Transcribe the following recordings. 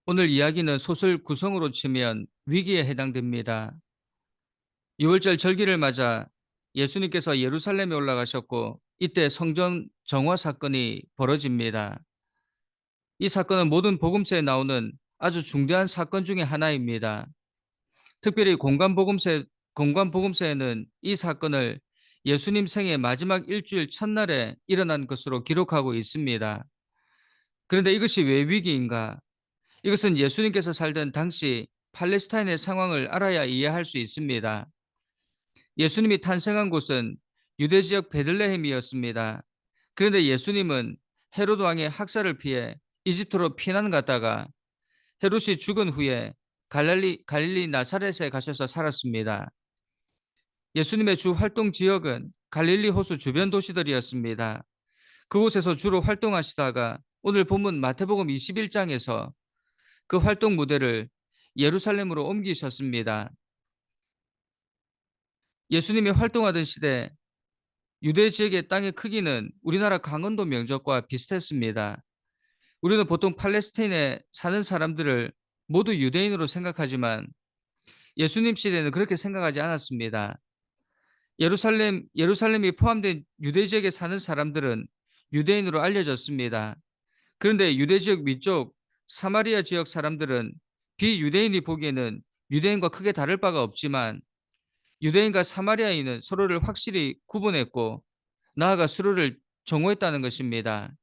오늘 이야기는 소설 구성으로 치면 위기에 해당됩니다. 6월절 절기를 맞아 예수님께서 예루살렘에 올라가셨고 이때 성전 정화 사건이 벌어집니다. 이 사건은 모든 복음서에 나오는 아주 중대한 사건 중에 하나입니다. 특별히 공관복음서에는 이 사건을 예수님 생애 마지막 일주일 첫날에 일어난 것으로 기록하고 있습니다. 그런데 이것이 왜 위기인가? 이것은 예수님께서 살던 당시 팔레스타인의 상황을 알아야 이해할 수 있습니다. 예수님이 탄생한 곳은 유대 지역 베들레헴이었습니다. 그런데 예수님은 헤롯 왕의 학살을 피해 이집트로 피난 갔다가 헤롯이 죽은 후에 갈릴리 나사렛에 가셔서 살았습니다. 예수님의 주 활동 지역은 갈릴리 호수 주변 도시들이었습니다. 그곳에서 주로 활동하시다가 오늘 본문 마태복음 21장에서 그 활동 무대를 예루살렘으로 옮기셨습니다. 예수님이 활동하던 시대 유대 지역의 땅의 크기는 우리나라 강원도 면적과 비슷했습니다. 우리는 보통 팔레스타인에 사는 사람들을 모두 유대인으로 생각하지만 예수님 시대는 그렇게 생각하지 않았습니다. 예루살렘이 포함된 유대 지역에 사는 사람들은 유대인으로 알려졌습니다. 그런데 유대 지역 위쪽 사마리아 지역 사람들은 비유대인이 보기에는 유대인과 크게 다를 바가 없지만 유대인과 사마리아인은 서로를 확실히 구분했고 나아가 서로를 정오했다는 것입니다.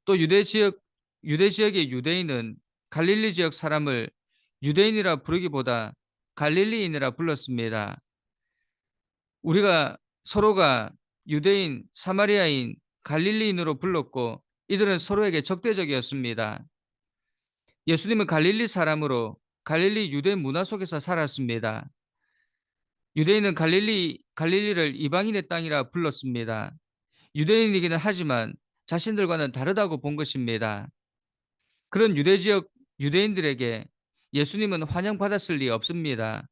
또 유대 지역의 유대인은 갈릴리 지역 사람을 유대인이라 부르기보다 갈릴리인이라 불렀습니다. 우리가 서로가 유대인, 사마리아인, 갈릴리인으로 불렀고 이들은 서로에게 적대적이었습니다. 예수님은 갈릴리 사람으로 갈릴리 유대 문화 속에서 살았습니다. 유대인은 갈릴리를 이방인의 땅이라 불렀습니다. 유대인이기는 하지만 자신들과는 다르다고 본 것입니다. 그런 유대 지역 유대인들에게 예수님은 환영받았을 리 없습니다.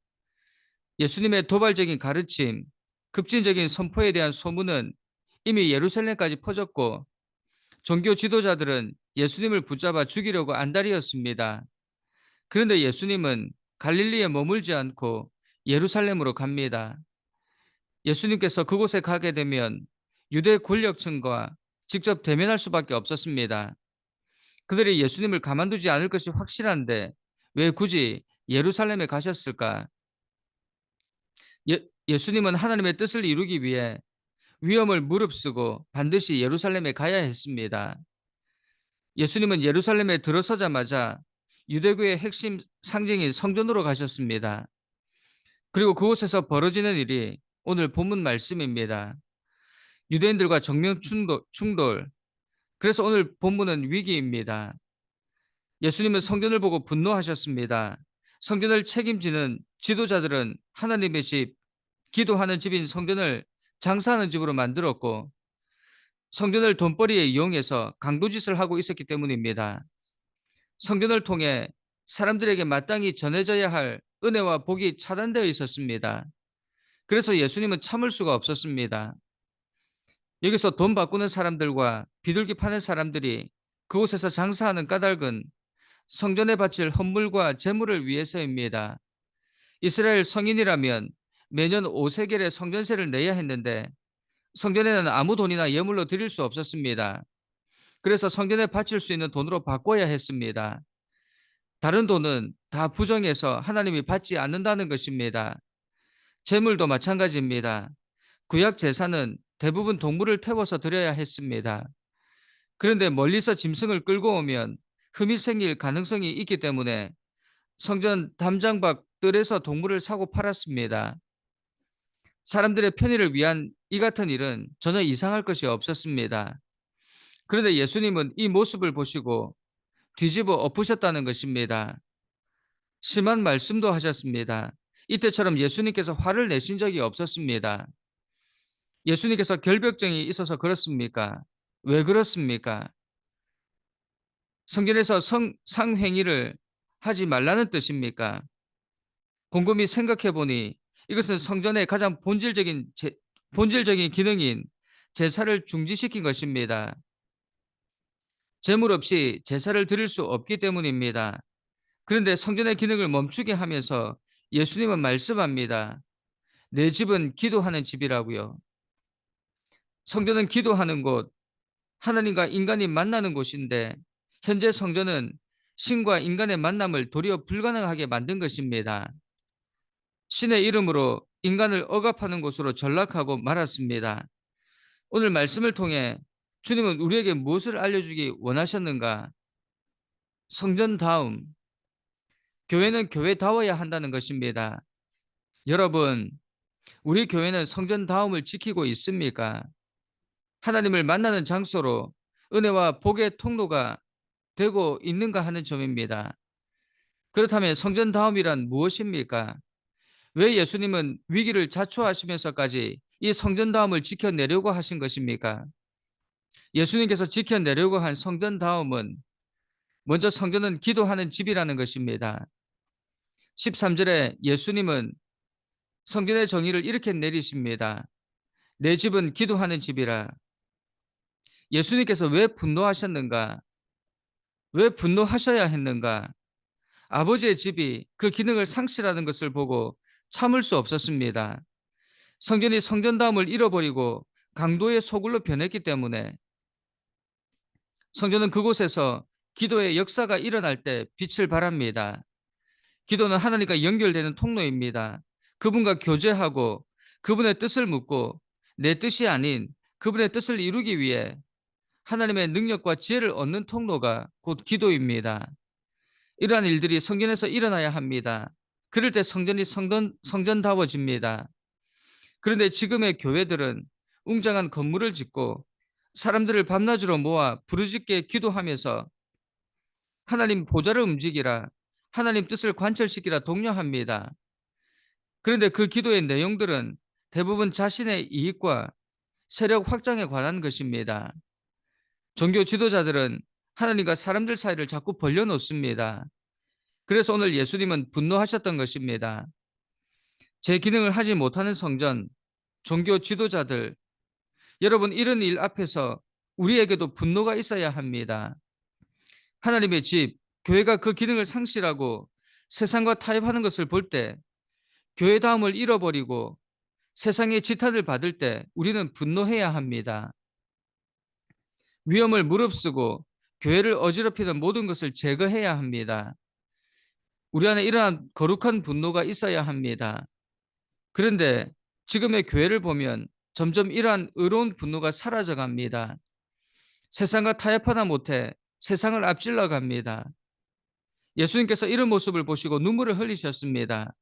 예수님의 도발적인 가르침, 급진적인 선포에 대한 소문은 이미 예루살렘까지 퍼졌고 종교 지도자들은 예수님을 붙잡아 죽이려고 안달이었습니다. 그런데 예수님은 갈릴리에 머물지 않고 예루살렘으로 갑니다. 예수님께서 그곳에 가게 되면 유대 권력층과 직접 대면할 수밖에 없었습니다. 그들이 예수님을 가만두지 않을 것이 확실한데 왜 굳이 예루살렘에 가셨을까? 예수님은 하나님의 뜻을 이루기 위해 위험을 무릅쓰고 반드시 예루살렘에 가야 했습니다. 예수님은 예루살렘에 들어서자마자 유대교의 핵심 상징인 성전으로 가셨습니다. 그리고 그곳에서 벌어지는 일이 오늘 본문 말씀입니다. 유대인들과 정면 충돌. 그래서 오늘 본문은 위기입니다. 예수님은 성전을 보고 분노하셨습니다. 성전을 책임지는 지도자들은 하나님의 집, 기도하는 집인 성전을 장사하는 집으로 만들었고 성전을 돈벌이에 이용해서 강도짓을 하고 있었기 때문입니다. 성전을 통해 사람들에게 마땅히 전해져야 할 은혜와 복이 차단되어 있었습니다. 그래서 예수님은 참을 수가 없었습니다. 여기서 돈 바꾸는 사람들과 비둘기 파는 사람들이 그곳에서 장사하는 까닭은 성전에 바칠 헌물과 제물을 위해서입니다. 이스라엘 성인이라면 매년 5세겔의 성전세를 내야 했는데 성전에는 아무 돈이나 예물로 드릴 수 없었습니다. 그래서 성전에 바칠 수 있는 돈으로 바꿔야 했습니다. 다른 돈은 다 부정해서 하나님이 받지 않는다는 것입니다. 제물도 마찬가지입니다. 구약 제사는 대부분 동물을 태워서 드려야 했습니다. 그런데 멀리서 짐승을 끌고 오면 흠이 생길 가능성이 있기 때문에 성전 담장 밖 뜰에서 동물을 사고 팔았습니다. 사람들의 편의를 위한 이 같은 일은 전혀 이상할 것이 없었습니다. 그런데 예수님은 이 모습을 보시고 뒤집어 엎으셨다는 것입니다. 심한 말씀도 하셨습니다. 이때처럼 예수님께서 화를 내신 적이 없었습니다. 예수님께서 결벽증이 있어서 그렇습니까? 왜 그렇습니까? 성경에서 상행위를 하지 말라는 뜻입니까? 곰곰이 생각해 보니 이것은 성전의 가장 본질적인 기능인 제사를 중지시킨 것입니다. 재물 없이 제사를 드릴 수 없기 때문입니다. 그런데 성전의 기능을 멈추게 하면서 예수님은 말씀합니다. 내 집은 기도하는 집이라고요. 성전은 기도하는 곳, 하나님과 인간이 만나는 곳인데 현재 성전은 신과 인간의 만남을 도리어 불가능하게 만든 것입니다. 신의 이름으로 인간을 억압하는 곳으로 전락하고 말았습니다. 오늘 말씀을 통해 주님은 우리에게 무엇을 알려주기 원하셨는가? 성전 다움, 교회는 교회다워야 한다는 것입니다. 여러분, 우리 교회는 성전 다움을 지키고 있습니까? 하나님을 만나는 장소로 은혜와 복의 통로가 되고 있는가 하는 점입니다. 그렇다면 성전 다움이란 무엇입니까? 왜 예수님은 위기를 자초하시면서까지 이 성전 다움을 지켜내려고 하신 것입니까? 예수님께서 지켜내려고 한 성전 다움은 먼저 성전은 기도하는 집이라는 것입니다. 13절에 예수님은 성전의 정의를 이렇게 내리십니다. 내 집은 기도하는 집이라. 예수님께서 왜 분노하셨는가? 왜 분노하셔야 했는가? 아버지의 집이 그 기능을 상실하는 것을 보고 참을 수 없었습니다. 성전이 성전다움을 잃어버리고 강도의 소굴로 변했기 때문에 성전은 그곳에서 기도의 역사가 일어날 때 빛을 발합니다. 기도는 하나님과 연결되는 통로입니다. 그분과 교제하고 그분의 뜻을 묻고 내 뜻이 아닌 그분의 뜻을 이루기 위해 하나님의 능력과 지혜를 얻는 통로가 곧 기도입니다. 이러한 일들이 성전에서 일어나야 합니다. 그럴 때 성전이 성전다워집니다. 그런데 지금의 교회들은 웅장한 건물을 짓고 사람들을 밤낮으로 모아 부르짖게 기도하면서 하나님 보좌를 움직이라, 하나님 뜻을 관철시키라 독려합니다. 그런데 그 기도의 내용들은 대부분 자신의 이익과 세력 확장에 관한 것입니다. 종교 지도자들은 하나님과 사람들 사이를 자꾸 벌려놓습니다. 그래서 오늘 예수님은 분노하셨던 것입니다. 제 기능을 하지 못하는 성전, 종교 지도자들, 여러분 이런 일 앞에서 우리에게도 분노가 있어야 합니다. 하나님의 집, 교회가 그 기능을 상실하고 세상과 타협하는 것을 볼 때, 교회다움을 잃어버리고 세상의 지탄을 받을 때 우리는 분노해야 합니다. 위험을 무릅쓰고 교회를 어지럽히는 모든 것을 제거해야 합니다. 우리 안에 이러한 거룩한 분노가 있어야 합니다. 그런데 지금의 교회를 보면 점점 이러한 의로운 분노가 사라져 갑니다. 세상과 타협하다 못해 세상을 앞질러 갑니다. 예수님께서 이런 모습을 보시고 눈물을 흘리셨습니다.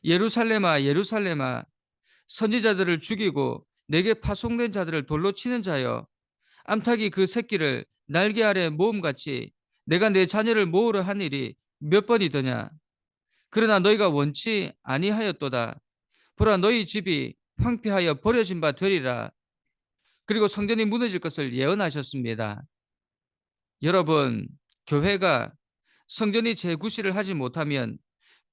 예루살렘아 예루살렘아 선지자들을 죽이고 내게 파송된 자들을 돌로 치는 자여 암탉이 그 새끼를 날개 아래 모음같이 내가 내 자녀를 모으려 한 일이 몇 번이더냐. 그러나 너희가 원치 아니하였도다. 보라 너희 집이 황폐하여 버려진 바 되리라. 그리고 성전이 무너질 것을 예언하셨습니다. 여러분, 교회가 성전이 재구시를 하지 못하면,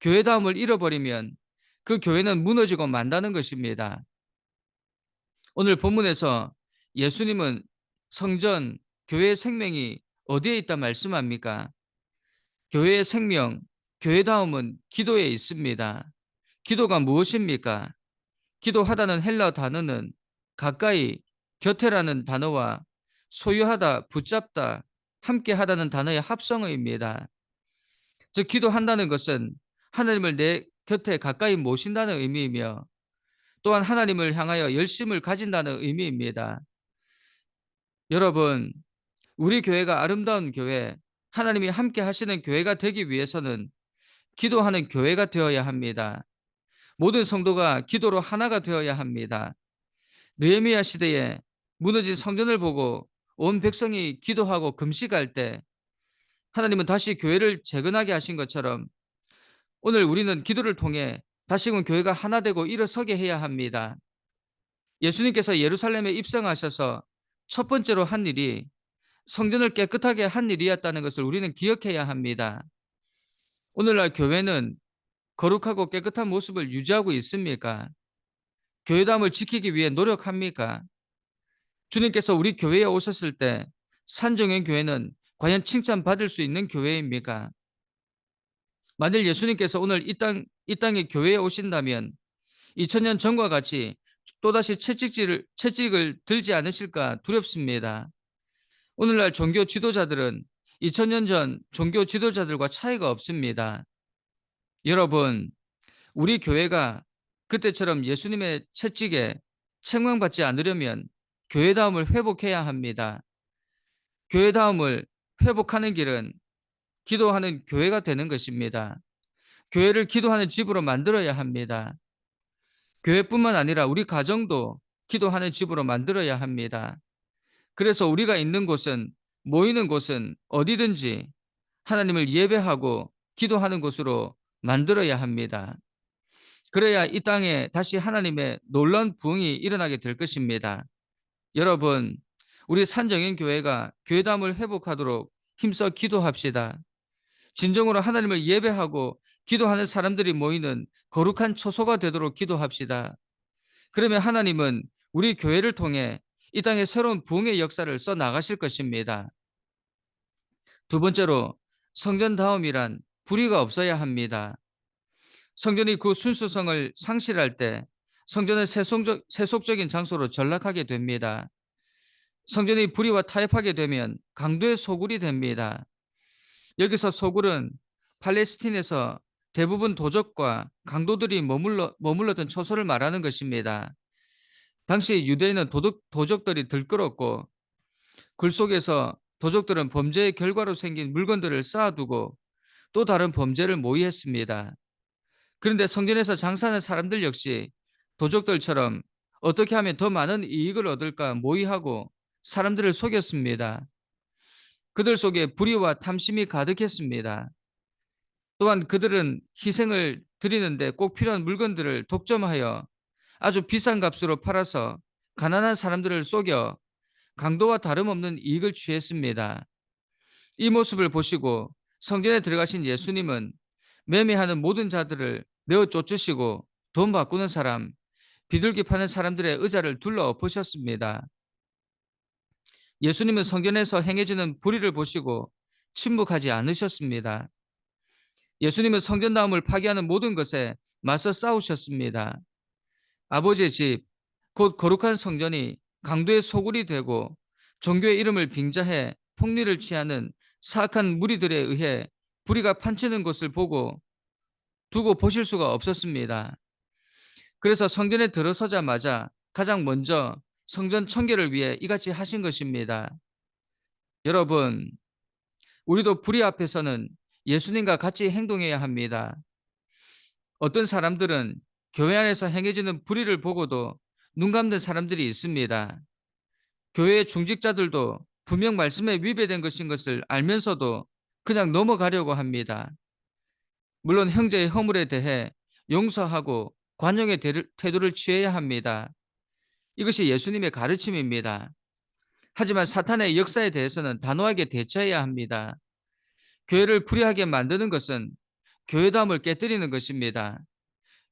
교회다움을 잃어버리면 그 교회는 무너지고 만다는 것입니다. 오늘 본문에서 예수님은 성전, 교회의 생명이 어디에 있다 말씀합니까? 교회의 생명, 교회다움은 기도에 있습니다. 기도가 무엇입니까? 기도하다는 헬라 단어는 가까이, 곁에라는 단어와 소유하다, 붙잡다, 함께하다는 단어의 합성어입니다. 즉 기도한다는 것은 하나님을 내 곁에 가까이 모신다는 의미이며 또한 하나님을 향하여 열심을 가진다는 의미입니다. 여러분, 우리 교회가 아름다운 교회, 하나님이 함께 하시는 교회가 되기 위해서는 기도하는 교회가 되어야 합니다. 모든 성도가 기도로 하나가 되어야 합니다. 느헤미야 시대에 무너진 성전을 보고 온 백성이 기도하고 금식할 때 하나님은 다시 교회를 재건하게 하신 것처럼 오늘 우리는 기도를 통해 다시금 교회가 하나 되고 일어서게 해야 합니다. 예수님께서 예루살렘에 입성하셔서 첫 번째로 한 일이 성전을 깨끗하게 한 일이었다는 것을 우리는 기억해야 합니다. 오늘날 교회는 거룩하고 깨끗한 모습을 유지하고 있습니까? 교회담을 지키기 위해 노력합니까? 주님께서 우리 교회에 오셨을 때 산정현 교회는 과연 칭찬받을 수 있는 교회입니까? 만일 예수님께서 오늘 이 땅에 교회에 오신다면 2000년 전과 같이 또다시 채찍을 들지 않으실까 두렵습니다. 오늘날 종교 지도자들은 2000년 전 종교 지도자들과 차이가 없습니다. 여러분, 우리 교회가 그때처럼 예수님의 채찍에 책망받지 않으려면 교회다움을 회복해야 합니다. 교회다움을 회복하는 길은 기도하는 교회가 되는 것입니다. 교회를 기도하는 집으로 만들어야 합니다. 교회뿐만 아니라 우리 가정도 기도하는 집으로 만들어야 합니다. 그래서 우리가 있는 곳은, 모이는 곳은 어디든지 하나님을 예배하고 기도하는 곳으로 만들어야 합니다. 그래야 이 땅에 다시 하나님의 놀라운 부흥이 일어나게 될 것입니다. 여러분, 우리 산정인교회가 교회담을 회복하도록 힘써 기도합시다. 진정으로 하나님을 예배하고 기도하는 사람들이 모이는 거룩한 처소가 되도록 기도합시다. 그러면 하나님은 우리 교회를 통해 이 땅에 새로운 부흥의 역사를 써 나가실 것입니다. 두 번째로, 성전다움이란 불의가 없어야 합니다. 성전이 그 순수성을 상실할 때 성전은 세속적인 장소로 전락하게 됩니다. 성전이 불의와 타협하게 되면 강도의 소굴이 됩니다. 여기서 소굴은 팔레스틴에서 대부분 도적과 강도들이 머물렀던 처소를 말하는 것입니다. 당시 유대인은 도적들이 들끓었고 굴 속에서 도적들은 범죄의 결과로 생긴 물건들을 쌓아두고 또 다른 범죄를 모의했습니다. 그런데 성전에서 장사하는 사람들 역시 도적들처럼 어떻게 하면 더 많은 이익을 얻을까 모의하고 사람들을 속였습니다. 그들 속에 불의와 탐심이 가득했습니다. 또한 그들은 희생을 드리는데 꼭 필요한 물건들을 독점하여 아주 비싼 값으로 팔아서 가난한 사람들을 속여 강도와 다름없는 이익을 취했습니다. 이 모습을 보시고 성전에 들어가신 예수님은 매매하는 모든 자들을 내어 쫓으시고 돈 바꾸는 사람, 비둘기 파는 사람들의 의자를 둘러 엎으셨습니다. 예수님은 성전에서 행해지는 불의를 보시고 침묵하지 않으셨습니다. 예수님은 성전다움을 파괴하는 모든 것에 맞서 싸우셨습니다. 아버지의 집, 곧 거룩한 성전이 강도의 소굴이 되고 종교의 이름을 빙자해 폭리를 취하는 사악한 무리들에 의해 불의가 판치는 것을 두고 보실 수가 없었습니다. 그래서 성전에 들어서자마자 가장 먼저 성전 청결을 위해 이같이 하신 것입니다. 여러분, 우리도 불의 앞에서는 예수님과 같이 행동해야 합니다. 어떤 사람들은 교회 안에서 행해지는 불의를 보고도 눈 감는 사람들이 있습니다. 교회의 중직자들도 분명 말씀에 위배된 것인 것을 알면서도 그냥 넘어가려고 합니다. 물론 형제의 허물에 대해 용서하고 관용의 태도를 취해야 합니다. 이것이 예수님의 가르침입니다. 하지만 사탄의 역사에 대해서는 단호하게 대처해야 합니다. 교회를 불의하게 만드는 것은 교회담을 깨뜨리는 것입니다.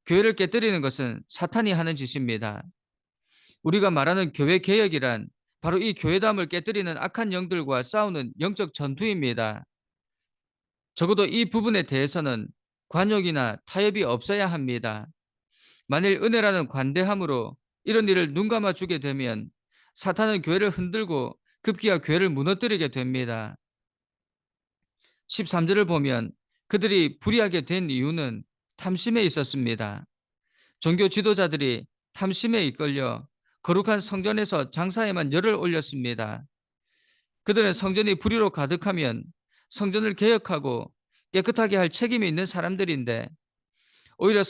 교회를 깨뜨리는 것은 사탄이 하는 짓입니다. 우리가 말하는 교회 개혁이란 바로 이 교회담을 깨뜨리는 악한 영들과 싸우는 영적 전투입니다. 적어도 이 부분에 대해서는 관용이나 타협이 없어야 합니다. 만일 은혜라는 관대함으로 이런 일을 눈감아 주게 되면 사탄은 교회를 흔들고 급기야 교회를 무너뜨리게 됩니다. 13절을 보면 그들이 불의하게 된 이유는 탐심에 있었습니다. 종교 지도자들이 탐심에 이끌려 거룩한 성전에서 장사에만 열을 올렸습니다. 그들은 성전이 불의로 가득하면 성전을 개혁하고 깨끗하게 할 책임이 있는 사람들인데 오히려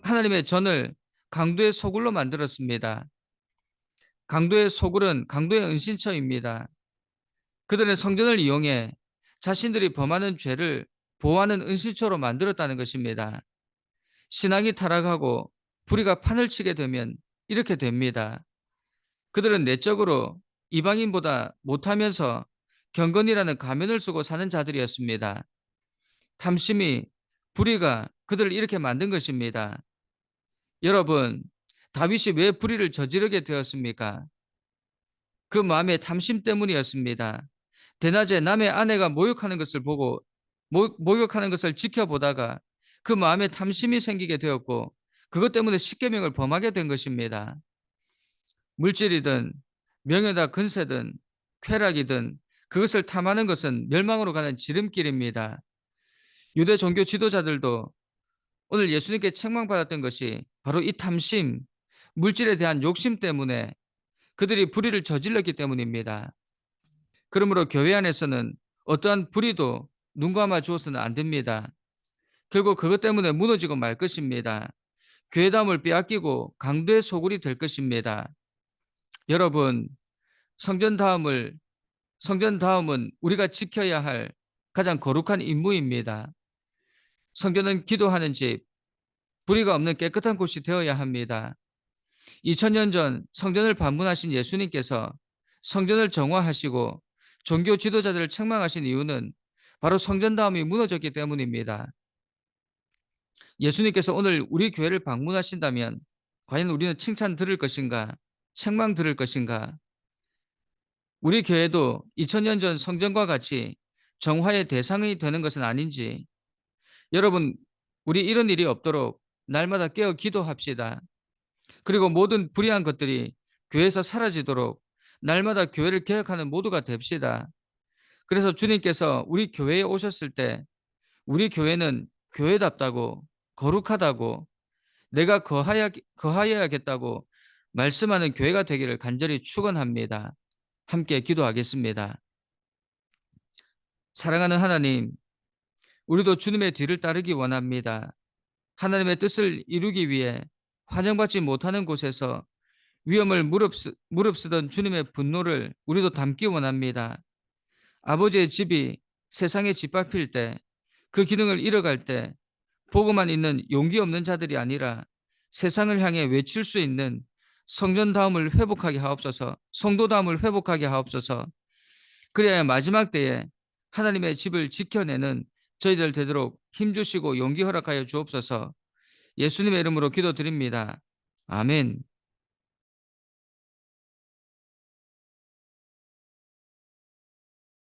하나님의 전을 강도의 소굴로 만들었습니다. 강도의 소굴은 강도의 은신처입니다. 그들은 성전을 이용해 자신들이 범하는 죄를 보호하는 은신처로 만들었다는 것입니다. 신앙이 타락하고 불의가 판을 치게 되면 이렇게 됩니다. 그들은 내적으로 이방인보다 못하면서 경건이라는 가면을 쓰고 사는 자들이었습니다. 탐심이, 불의가 그들을 이렇게 만든 것입니다. 여러분, 다윗이 왜 불의를 저지르게 되었습니까? 그 마음의 탐심 때문이었습니다. 대낮에 남의 아내가 모욕하는 것을 보고 목욕하는 것을 지켜보다가 그 마음에 탐심이 생기게 되었고 그것 때문에 십계명을 범하게 된 것입니다. 물질이든 명예다 근세든 쾌락이든 그것을 탐하는 것은 멸망으로 가는 지름길입니다. 유대 종교 지도자들도 오늘 예수님께 책망받았던 것이 바로 이 탐심, 물질에 대한 욕심 때문에 그들이 불의를 저질렀기 때문입니다. 그러므로 교회 안에서는 어떠한 불의도 눈 감아 주어서는 안 됩니다. 결국 그것 때문에 무너지고 말 것입니다. 교회다움을 빼앗기고 강도의 소굴이 될 것입니다. 여러분, 성전 다음은 우리가 지켜야 할 가장 거룩한 임무입니다. 성전은 기도하는 집, 불의가 없는 깨끗한 곳이 되어야 합니다. 2000년 전 성전을 방문하신 예수님께서 성전을 정화하시고 종교 지도자들을 책망하신 이유는 바로 성전다움이 무너졌기 때문입니다. 예수님께서 오늘 우리 교회를 방문하신다면 과연 우리는 칭찬 들을 것인가? 책망 들을 것인가? 우리 교회도 2000년 전 성전과 같이 정화의 대상이 되는 것은 아닌지 여러분 우리 이런 일이 없도록 날마다 깨어 기도합시다. 그리고 모든 불의한 것들이 교회에서 사라지도록 날마다 교회를 개혁하는 모두가 됩시다. 그래서 주님께서 우리 교회에 오셨을 때 우리 교회는 교회답다고 거룩하다고 내가 거하여야겠다고 말씀하는 교회가 되기를 간절히 축원합니다. 함께 기도하겠습니다. 사랑하는 하나님, 우리도 주님의 뒤를 따르기 원합니다. 하나님의 뜻을 이루기 위해 환영받지 못하는 곳에서 위험을 무릅쓰던 주님의 분노를 우리도 담기 원합니다. 아버지의 집이 세상에 짓밟힐 때, 그 기능을 잃어갈 때, 보고만 있는 용기 없는 자들이 아니라 세상을 향해 외칠 수 있는 성전다움을 회복하게 하옵소서, 성도다움을 회복하게 하옵소서. 그래야 마지막 때에 하나님의 집을 지켜내는 저희들 되도록 힘주시고 용기 허락하여 주옵소서. 예수님의 이름으로 기도드립니다. 아멘.